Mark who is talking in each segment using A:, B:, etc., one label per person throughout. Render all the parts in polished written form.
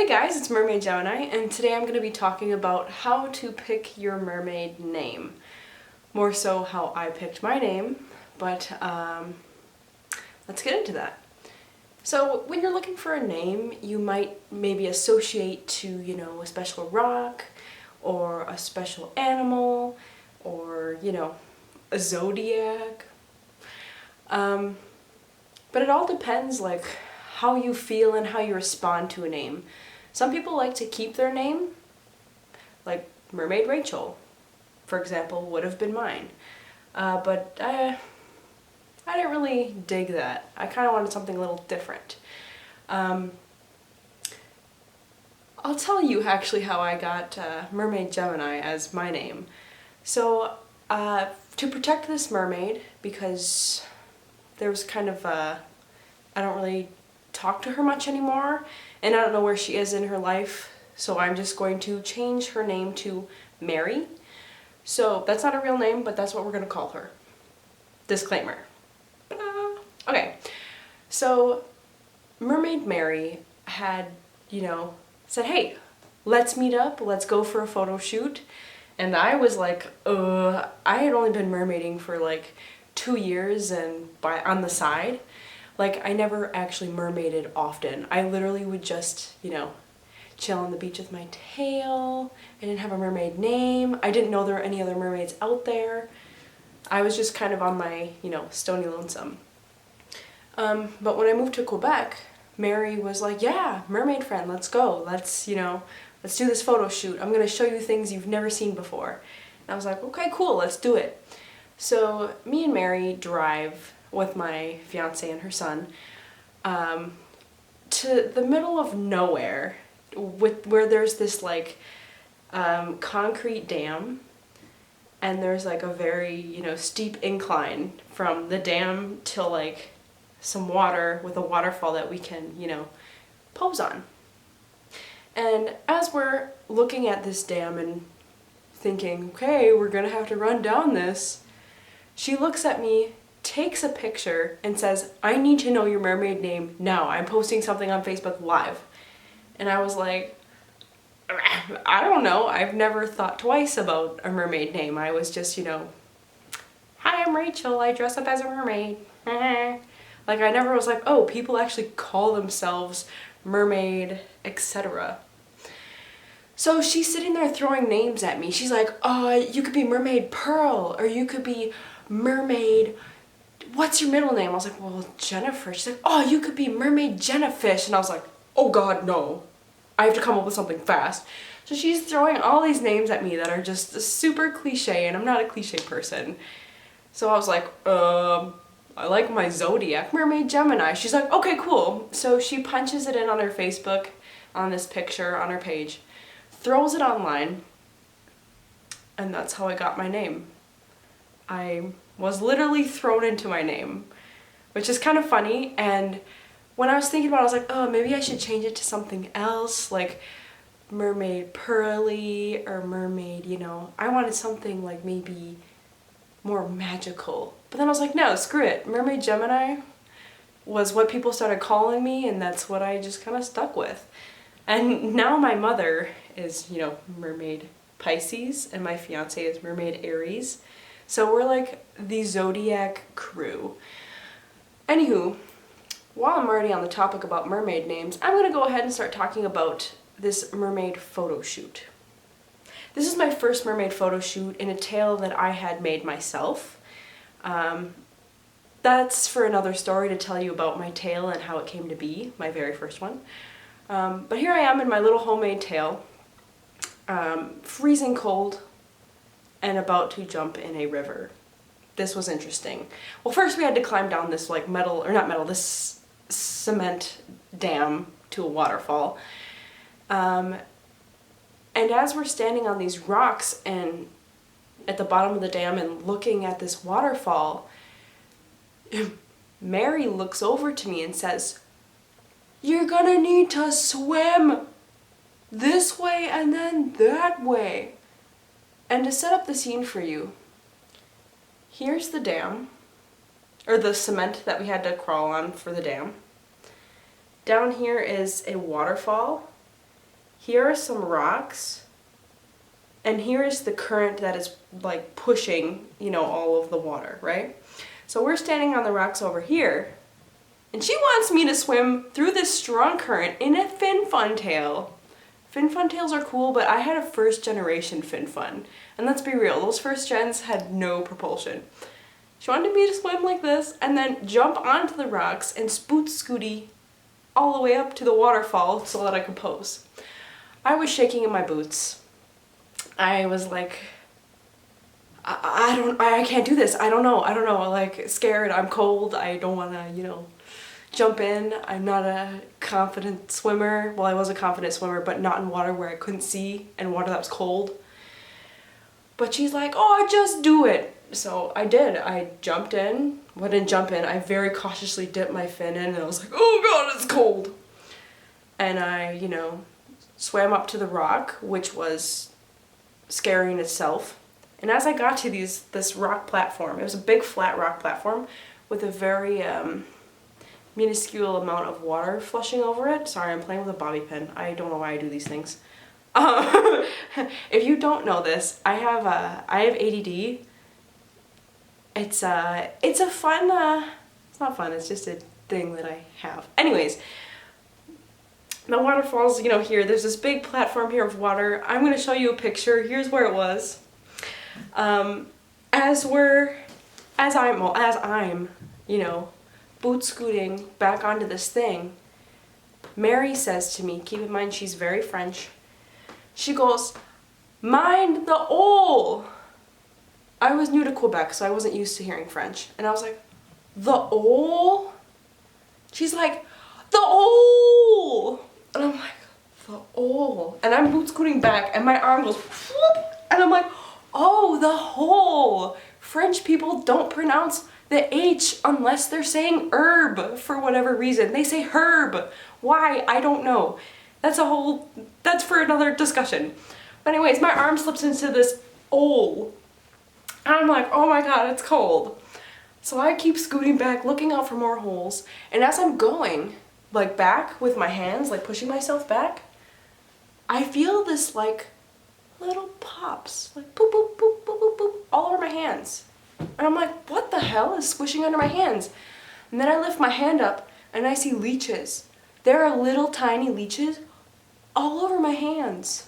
A: Hey guys, it's Mermaid Gemini, and today I'm going to be talking about how to pick your mermaid name. More so how I picked my name, but let's get into that. So when you're looking for a name, you might maybe associate to, a special rock, or a special animal, or, a zodiac. But it all depends, like, how you feel and how you respond to a name. Some people like to keep their name, like Mermaid Rachel, for example, would have been mine. But I didn't really dig that. I kind of wanted something a little different. I'll tell you actually how I got Mermaid Gemini as my name. So to protect this mermaid, because there was kind of I don't really talk to her much anymore, and I don't know where she is in her life, so I'm just going to change her name to Mary. So that's not a real name, but that's what we're going to call her. Disclaimer. Okay, so Mermaid Mary had, said, hey, let's meet up, let's go for a photo shoot. And I was like, I had only been mermaiding for like 2 years and on the side. Like, I never actually mermaided often. I literally would just, chill on the beach with my tail. I didn't have a mermaid name. I didn't know there were any other mermaids out there. I was just kind of on my, stony lonesome. But when I moved to Quebec, Mary was like, yeah, mermaid friend, let's go. Let's do this photo shoot. I'm going to show you things you've never seen before. And I was like, okay, cool, let's do it. So me and Mary drive with my fiance and her son to the middle of nowhere where there's this like concrete dam, and there's like a very steep incline from the dam to like some water with a waterfall that we can pose on. And as we're looking at this dam and thinking, okay, we're gonna have to run down this, she looks at me, takes a picture, and says, I need to know your mermaid name now. I'm posting something on Facebook Live. And I was like, I don't know. I've never thought twice about a mermaid name. I was just, hi, I'm Rachel. I dress up as a mermaid. Like, I never was like, oh, people actually call themselves mermaid, etc. So she's sitting there throwing names at me. She's like, you could be Mermaid Pearl, or you could be Mermaid, what's your middle name? I was like, well, Jennifer. She's like, oh, you could be Mermaid Jennifish. And I was like, oh God, no. I have to come up with something fast. So she's throwing all these names at me that are just super cliche, and I'm not a cliche person. So I was like, I like my zodiac, Mermaid Gemini. She's like, okay, cool. So she punches it in on her Facebook, on this picture on her page, throws it online, and that's how I got my name. I was literally thrown into my name, which is kind of funny. And when I was thinking about it, I was like, oh, maybe I should change it to something else, like Mermaid Pearly or Mermaid, I wanted something like maybe more magical. But then I was like, no, screw it. Mermaid Gemini was what people started calling me, and that's what I just kind of stuck with. And now my mother is, Mermaid Pisces, and my fiance is Mermaid Aries. So we're like the zodiac crew. Anywho, while I'm already on the topic about mermaid names, I'm going to go ahead and start talking about this mermaid photo shoot. This is my first mermaid photo shoot in a tail that I had made myself. That's for another story to tell you about my tail and how it came to be, my very first one. But here I am in my little homemade tail, freezing cold, and about to jump in a river. This was interesting. Well, first we had to climb down this like this cement dam to a waterfall. And as we're standing on these rocks and at the bottom of the dam and looking at this waterfall, Mary looks over to me and says, you're gonna need to swim this way and then that way. And to set up the scene for you, here's the dam, or the cement that we had to crawl on for the dam. Down here is a waterfall, here are some rocks, and here is the current that is like pushing, you know, all of the water, right? So we're standing on the rocks over here, and she wants me to swim through this strong current in a fin funtail. Fin funtails are cool, but I had a first generation fin fun. And let's be real, those first gens had no propulsion. She wanted me to swim like this and then jump onto the rocks and spoot scooty all the way up to the waterfall so that I could pose. I was shaking in my boots. I was like, I can't do this. I don't know, like scared, I'm cold, I don't wanna, you know, jump in. I'm not a confident swimmer. Well, I was a confident swimmer, but not in water where I couldn't see and water that was cold. But she's like, oh, just do it. So I did. I jumped in. Well, I didn't jump in. I very cautiously dipped my fin in and I was like, oh God, it's cold. And I, you know, swam up to the rock, which was scary in itself. And as I got to this rock platform, it was a big flat rock platform with a very minuscule amount of water flushing over it. Sorry, I'm playing with a bobby pin. I don't know why I do these things. If you don't know this, I have ADD. It's a fun, it's not fun, it's just a thing that I have. Anyways, the waterfalls, you know, here, there's this big platform here of water. I'm going to show you a picture. Here's where it was. As I'm, you know, boot scooting back onto this thing, Mary says to me, keep in mind she's very French, she goes, mind the ole. I was new to Quebec, so I wasn't used to hearing French. And I was like, the ole? She's like, the ole. And I'm like, the ole. And I'm boot scooting back, and my arm goes, whoop, and I'm like, oh, the hole. French people don't pronounce the H unless they're saying herb for whatever reason. They say herb. Why? I don't know. That's for another discussion. But anyways, my arm slips into this hole. And I'm like, oh my God, it's cold. So I keep scooting back, looking out for more holes. And as I'm going, like back with my hands, like pushing myself back, I feel this like little pops, like boop, boop, boop, boop, boop, boop, all over my hands. And I'm like, what the hell is squishing under my hands? And then I lift my hand up and I see leeches. There are little tiny leeches all over my hands.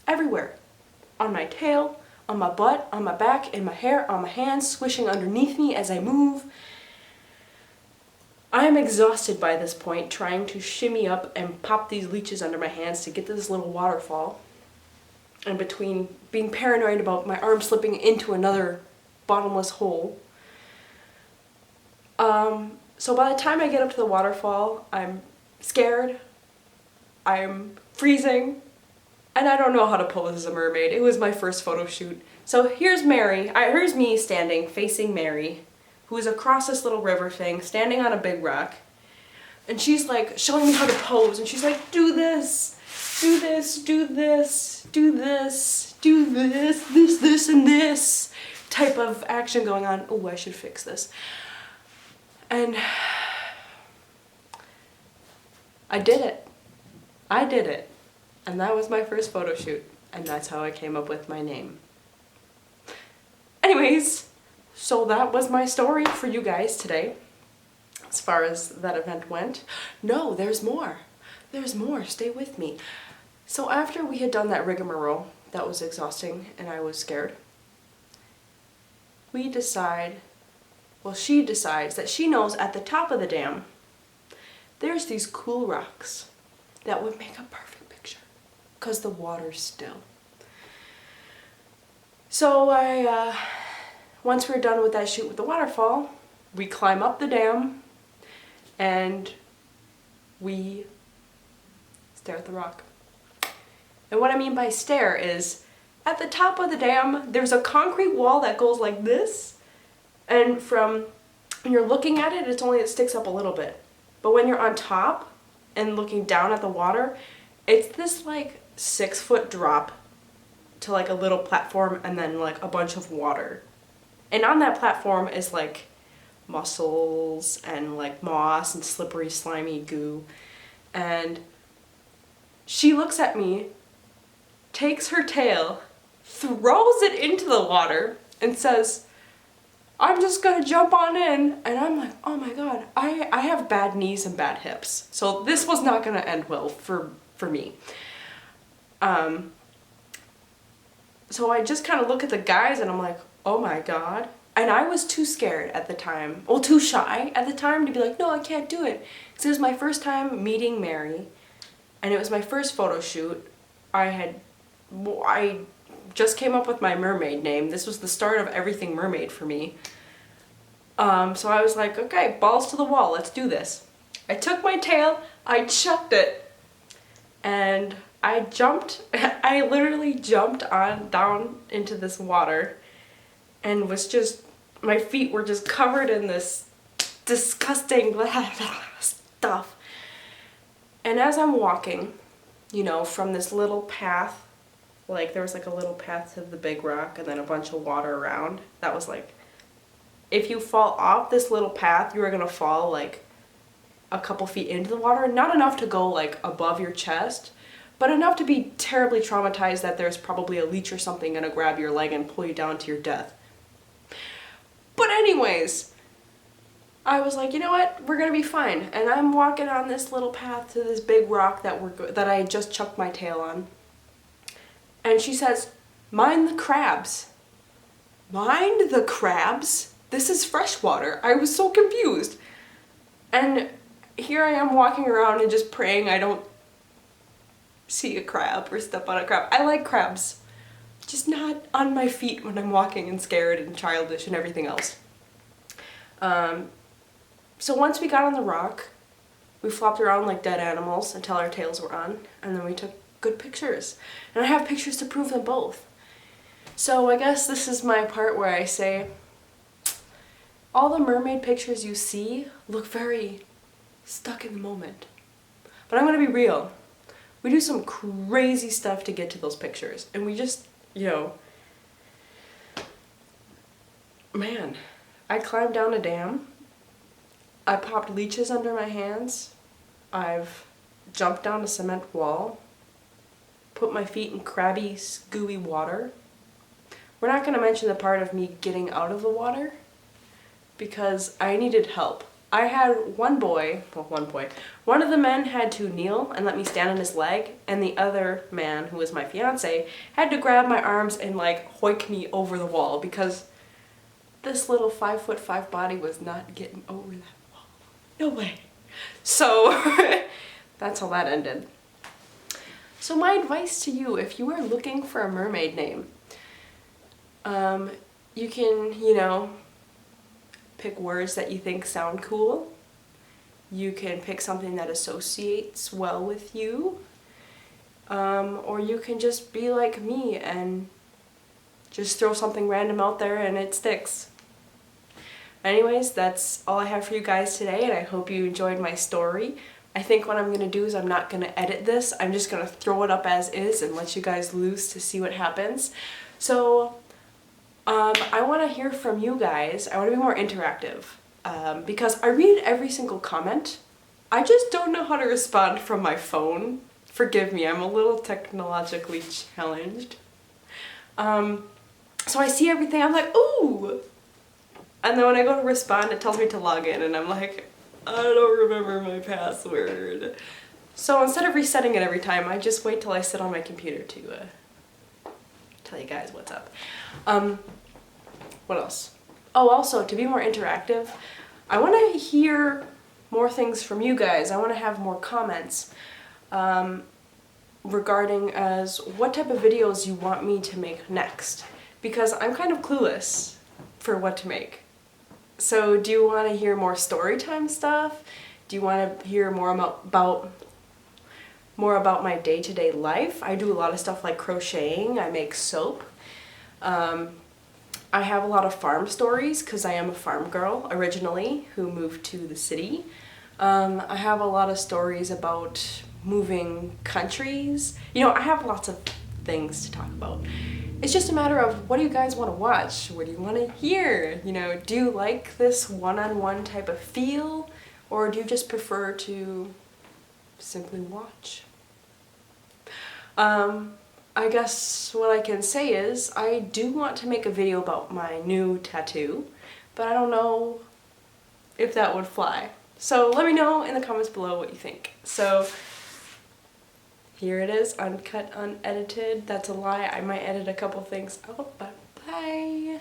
A: Everywhere. On my tail, on my butt, on my back, in my hair, on my hands, squishing underneath me as I move. I am exhausted by this point, trying to shimmy up and pop these leeches under my hands to get to this little waterfall. And between being paranoid about my arm slipping into another bottomless hole. So by the time I get up to the waterfall, I'm scared, I'm freezing, and I don't know how to pose as a mermaid. It was my first photo shoot. So here's here's me standing facing Mary, who is across this little river thing, standing on a big rock. And she's like showing me how to pose, and she's like, do this, do this, do this, do this, do this, and this type of action going on. Oh, I should fix this. And I did it. I did it. And that was my first photo shoot. And that's how I came up with my name. Anyways, so that was my story for you guys today. As far as that event went. No, there's more. There's more. Stay with me. So after we had done that rigmarole, that was exhausting and I was scared, she decides that she knows at the top of the dam there's these cool rocks that would make a perfect picture because the water's still. So once we're done with that shoot with the waterfall, we climb up the dam and we stare at the rock. And what I mean by stare is, at the top of the dam, there's a concrete wall that goes like this, and when you're looking at it, it sticks up a little bit. But when you're on top and looking down at the water, it's this like 6-foot drop to like a little platform and then like a bunch of water. And on that platform is like mussels and like moss and slippery slimy goo. And She looks at me, takes her tail, throws it into the water, and says, I'm just gonna jump on in. And I'm like, oh my god, I have bad knees and bad hips. So this was not gonna end well for me. So I just kind of look at the guys and I'm like, oh my god. And I was too scared at the time, well, too shy at the time to be like, no, I can't do it. Because it was my first time meeting Mary, and it was my first photo shoot. I just came up with my mermaid name. This was the start of everything mermaid for me. So I was like, okay, balls to the wall, let's do this. I took my tail, I chucked it, and I jumped. I literally jumped down into this water and was just, my feet were just covered in this disgusting stuff. And as I'm walking, you know, from this little path, like there was like a little path to the big rock and then a bunch of water around. That was like, if you fall off this little path, you are gonna fall like a couple feet into the water. Not enough to go like above your chest, but enough to be terribly traumatized that there's probably a leech or something gonna grab your leg and pull you down to your death. But anyways, I was like, you know what, we're gonna be fine. And I'm walking on this little path to this big rock that I had just chucked my tail on. And she says, mind the crabs. Mind the crabs? This is freshwater. I was so confused. And here I am walking around and just praying I don't see a crab or step on a crab. I like crabs, just not on my feet when I'm walking and scared and childish and everything else. So once we got on the rock, we flopped around like dead animals until our tails were on, and then we took good pictures. And I have pictures to prove them both. So I guess this is my part where I say, all the mermaid pictures you see look very stuck in the moment. But I'm gonna be real. We do some crazy stuff to get to those pictures. And we just, you know, man, I climbed down a dam. I popped leeches under my hands. I've jumped down a cement wall. Put my feet in crabby, gooey water. We're not gonna mention the part of me getting out of the water because I needed help. I had one of the men had to kneel and let me stand on his leg, and the other man, who was my fiance, had to grab my arms and like hoik me over the wall because this little 5'5" body was not getting over that wall. No way. So that's how that ended. So my advice to you, if you are looking for a mermaid name, you can, you know, pick words that you think sound cool. You can pick something that associates well with you. Or you can just be like me and just throw something random out there and it sticks. Anyways, that's all I have for you guys today, and I hope you enjoyed my story. I think what I'm going to do is I'm not going to edit this. I'm just going to throw it up as is and let you guys loose to see what happens. So I want to hear from you guys. I want to be more interactive because I read every single comment. I just don't know how to respond from my phone. Forgive me, I'm a little technologically challenged. So I see everything, I'm like, ooh! And then when I go to respond, it tells me to log in, and I'm like, I don't remember my password. So instead of resetting it every time, I just wait till I sit on my computer to tell you guys what's up. What else? Oh, also, to be more interactive, I want to hear more things from you guys. I want to have more comments regarding as what type of videos you want me to make next, because I'm kind of clueless for what to make. So do you want to hear more story time stuff? Do you want to hear more about my day-to-day life? I do a lot of stuff like crocheting. I make soap. I have a lot of farm stories because I am a farm girl originally who moved to the city. I have a lot of stories about moving countries. You know, I have lots of things to talk about. It's just a matter of what do you guys want to watch? What do you want to hear? You know, do you like this one-on-one type of feel, or do you just prefer to simply watch? I guess what I can say is I do want to make a video about my new tattoo, but I don't know if that would fly. So let me know in the comments below what you think. So here it is, uncut, unedited. That's a lie. I might edit a couple things out, but bye.